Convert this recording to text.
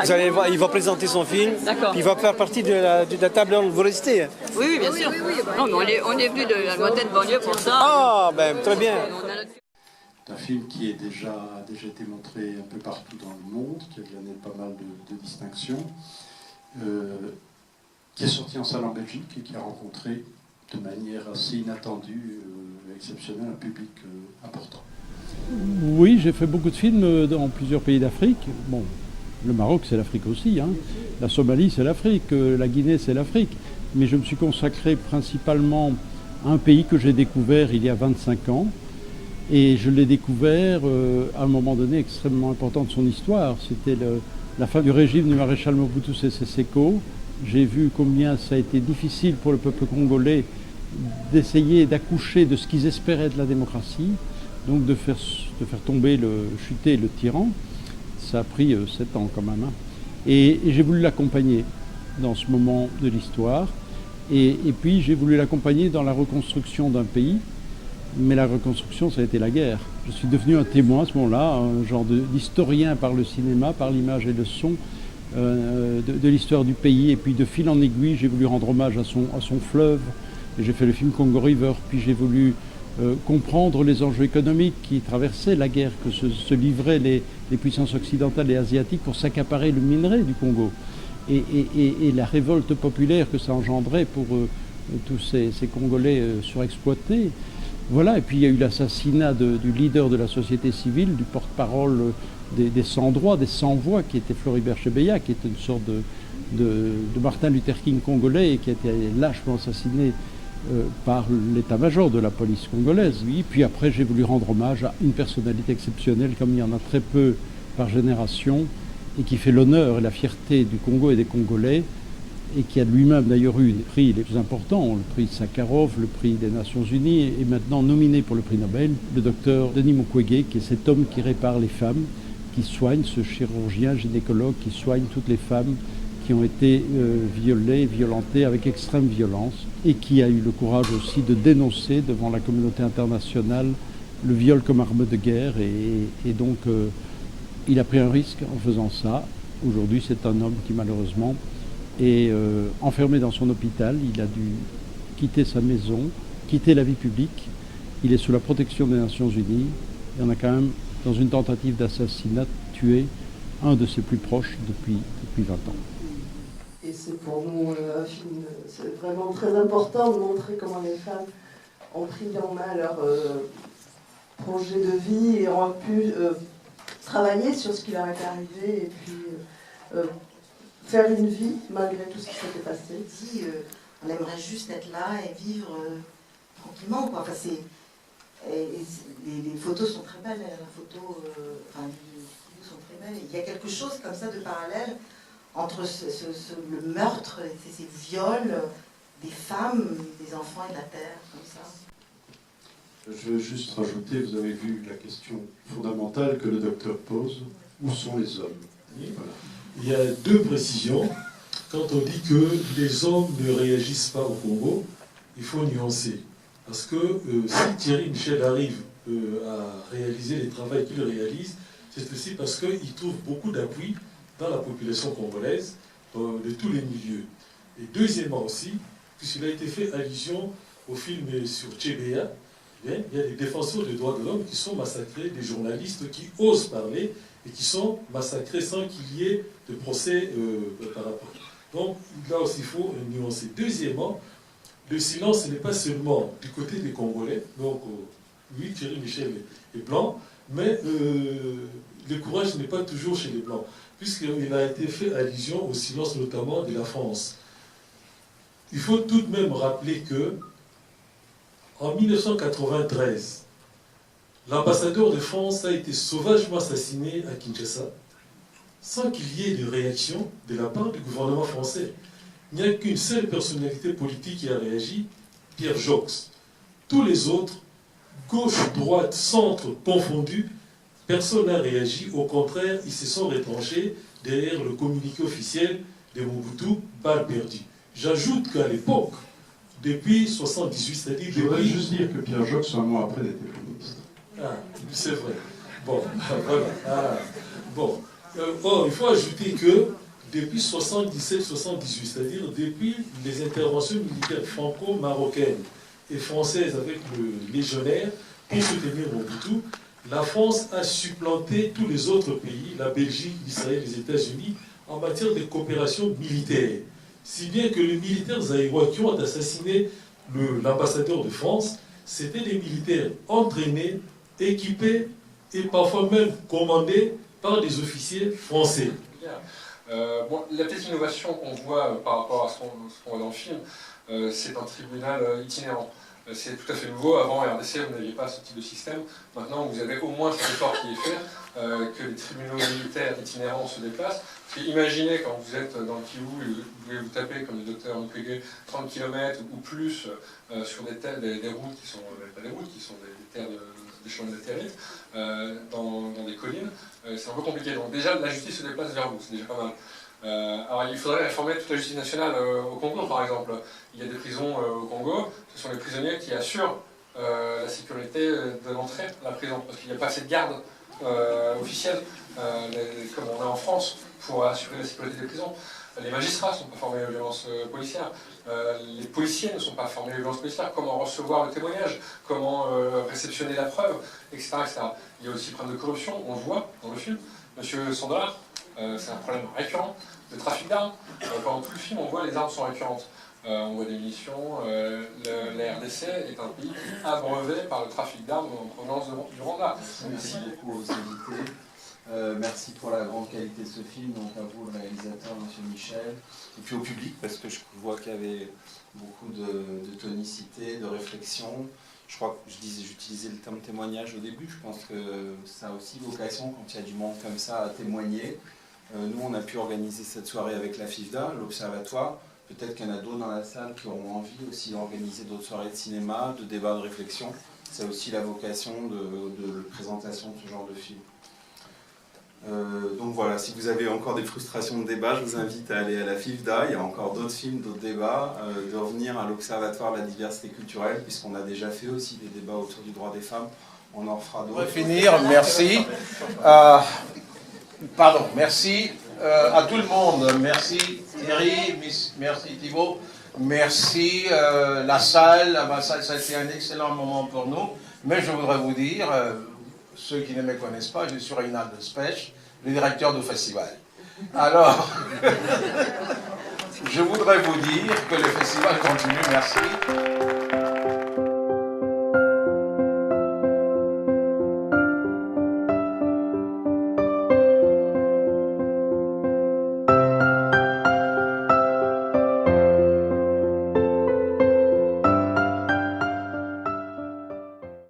Vous allez voir, il va présenter son film. D'accord. Il va faire partie de la table ronde. Vous restez. Oui, oui, bien sûr. Non, mais on est venu de la lointaine banlieue pour ça. Ah, ben très bien. C'est un film qui a déjà été montré un peu partout dans le monde, qui a gagné pas mal de distinctions, qui est sorti en salle en Belgique et qui a rencontré de manière assez inattendue, exceptionnelle, un public important. Oui, j'ai fait beaucoup de films dans plusieurs pays d'Afrique. Bon, le Maroc, c'est l'Afrique aussi, hein. La Somalie, c'est l'Afrique. La Guinée, c'est l'Afrique. Mais je me suis consacré principalement à un pays que j'ai découvert il y a 25 ans. Et je l'ai découvert à un moment donné extrêmement important de son histoire. C'était la fin du régime du maréchal Mobutu Sese Seko. J'ai vu combien ça a été difficile pour le peuple congolais d'essayer d'accoucher de ce qu'ils espéraient de la démocratie, donc de faire tomber, chuter le tyran. Ça a pris 7 ans quand même. Hein. Et j'ai voulu l'accompagner dans ce moment de l'histoire. Et puis j'ai voulu l'accompagner dans la reconstruction d'un pays. Mais la reconstruction, ça a été la guerre. Je suis devenu un témoin à ce moment-là, un genre d'historien par le cinéma, par l'image et le son de l'histoire du pays. Et puis de fil en aiguille, j'ai voulu rendre hommage à son fleuve. Et j'ai fait le film Congo River. Puis j'ai voulu comprendre les enjeux économiques qui traversaient la guerre, que se livraient les puissances occidentales et asiatiques pour s'accaparer le minerai du Congo. Et la révolte populaire que ça engendrait pour tous ces Congolais surexploités. Voilà, et puis il y a eu l'assassinat du leader de la société civile, du porte-parole des sans-droits, des sans-voix, qui était Floribert Chebeya, qui était une sorte de Martin Luther King congolais et qui a été lâchement assassiné par l'état-major de la police congolaise. Oui, puis après, j'ai voulu rendre hommage à une personnalité exceptionnelle, comme il y en a très peu par génération, et qui fait l'honneur et la fierté du Congo et des Congolais, et qui a lui-même d'ailleurs eu des prix les plus importants, le prix Sakharov, le prix des Nations Unies, et maintenant nominé pour le prix Nobel, le docteur Denis Mukwege, qui est cet homme qui répare les femmes, qui soigne, ce chirurgien gynécologue qui soigne toutes les femmes qui ont été violées, violentées avec extrême violence, et qui a eu le courage aussi de dénoncer devant la communauté internationale le viol comme arme de guerre, et donc il a pris un risque en faisant ça. Aujourd'hui, c'est un homme qui malheureusement est enfermé dans son hôpital. Il a dû quitter sa maison, quitter la vie publique. Il est sous la protection des Nations Unies. Et on a quand même, dans une tentative d'assassinat, tué un de ses plus proches depuis 20 ans. Et c'est pour nous un film, c'est vraiment très important de montrer comment les femmes ont pris en main leur projet de vie et ont pu travailler sur ce qui leur est arrivé et puis faire une vie malgré tout ce qui s'était passé. On aimerait juste être là et vivre tranquillement, quoi. Enfin, les photos sont très belles, les photos sont très belles. Il y a quelque chose comme ça de parallèle entre le meurtre, ces viols des femmes, des enfants et de la terre, comme ça. Je veux juste rajouter, vous avez vu la question fondamentale que le docteur pose, où sont les hommes? Voilà. Il y a 2 précisions. Quand on dit que les hommes ne réagissent pas au Congo, il faut nuancer. Parce que si Thierry Michel arrive à réaliser les travaux qu'il réalise, c'est aussi parce qu'il trouve beaucoup d'appui dans la population congolaise, de tous les milieux. Et deuxièmement aussi, puisqu'il a été fait allusion au film sur Chebeya, il y a des défenseurs des droits de l'homme qui sont massacrés, des journalistes qui osent parler et qui sont massacrés sans qu'il y ait de procès par rapport. Donc là aussi il faut nuancer. Deuxièmement, le silence n'est pas seulement du côté des Congolais, donc oui, Thierry Michel est blanc, mais le courage n'est pas toujours chez les Blancs, puisqu'il a été fait allusion au silence notamment de la France. Il faut tout de même rappeler que en 1993, l'ambassadeur de France a été sauvagement assassiné à Kinshasa, sans qu'il y ait de réaction de la part du gouvernement français. Il n'y a qu'une seule personnalité politique qui a réagi, Pierre Jox. Tous les autres, gauche, droite, centre, confondus, personne n'a réagi. Au contraire, ils se sont retranchés derrière le communiqué officiel de Mobutu, balle perdue. J'ajoute qu'à l'époque, depuis 1978, c'est-à-dire... Je voudrais juste dire que Pierre Jox, un mois après, n'était plus ministre. Ah, c'est vrai. Bon, voilà. Ah, bon. Or, il faut ajouter que depuis 77-78, c'est-à-dire depuis les interventions militaires franco-marocaines et françaises avec le légionnaire pour soutenir Mobutu, la France a supplanté tous les autres pays, la Belgique, Israël, les États-Unis, en matière de coopération militaire. Si bien que les militaires zaïrois qui ont assassiné l'ambassadeur de France, c'était des militaires entraînés, équipés et parfois même commandés par des officiers français. Bon, la petite innovation qu'on voit par rapport à ce qu'on voit dans le film, c'est un tribunal itinérant. C'est tout à fait nouveau. Avant RDC, vous n'aviez pas ce type de système. Maintenant, vous avez au moins cet effort qui est fait, que les tribunaux militaires itinérants se déplacent. Parce que imaginez quand vous êtes dans le Kivu et vous voulez vous taper, comme le docteur Mukwege, 30 km ou plus sur des routes qui sont pas des routes, qui sont des terres des chemins de terre, dans des collines, c'est un peu compliqué. Donc déjà, la justice se déplace vers vous, c'est déjà pas mal. Alors il faudrait réformer toute la justice nationale au Congo, par exemple. Il y a des prisons au Congo, ce sont les prisonniers qui assurent la sécurité de l'entrée à la prison, parce qu'il n'y a pas assez de gardes officiels, comme on a en France, pour assurer la sécurité des prisons. Les magistrats ne sont pas formés aux violences policières, les policiers ne sont pas formés aux violences policières, comment recevoir le témoignage, comment réceptionner la preuve, etc., etc. Il y a aussi le problème de corruption, on le voit dans le film. Monsieur Sandola, c'est un problème récurrent de trafic d'armes. Pendant tout le film, on voit les armes sont récurrentes. On voit des munitions. La RDC est un pays abreuvé par le trafic d'armes en provenance du Rwanda. Merci beaucoup aux invités. Merci pour la grande qualité de ce film, donc à vous le réalisateur, monsieur Michel, et puis au public, parce que je vois qu'il y avait beaucoup de tonicité, de réflexion. Je crois que j'utilisais le terme témoignage au début, je pense que ça a aussi vocation, quand il y a du monde comme ça, à témoigner. Nous, on a pu organiser cette soirée avec la FIFDA, l'Observatoire. Peut-être qu'il y en a d'autres dans la salle qui auront envie aussi d'organiser d'autres soirées de cinéma, de débats, de réflexion. C'est aussi la vocation de présentation de ce genre de film. Donc voilà, si vous avez encore des frustrations de débat, je vous invite à aller à la FIFDA, il y a encore d'autres films, d'autres débats, de revenir à l'Observatoire de la diversité culturelle, puisqu'on a déjà fait aussi des débats autour du droit des femmes, on en fera d'autres. Pour finir, merci. Merci à tout le monde, merci Thierry, merci Thibault, merci la salle, ça a été un excellent moment pour nous, mais je voudrais vous dire, ceux qui ne me connaissent pas, je suis Reynald Spech, le directeur du festival. Alors, je voudrais vous dire que le festival continue, merci.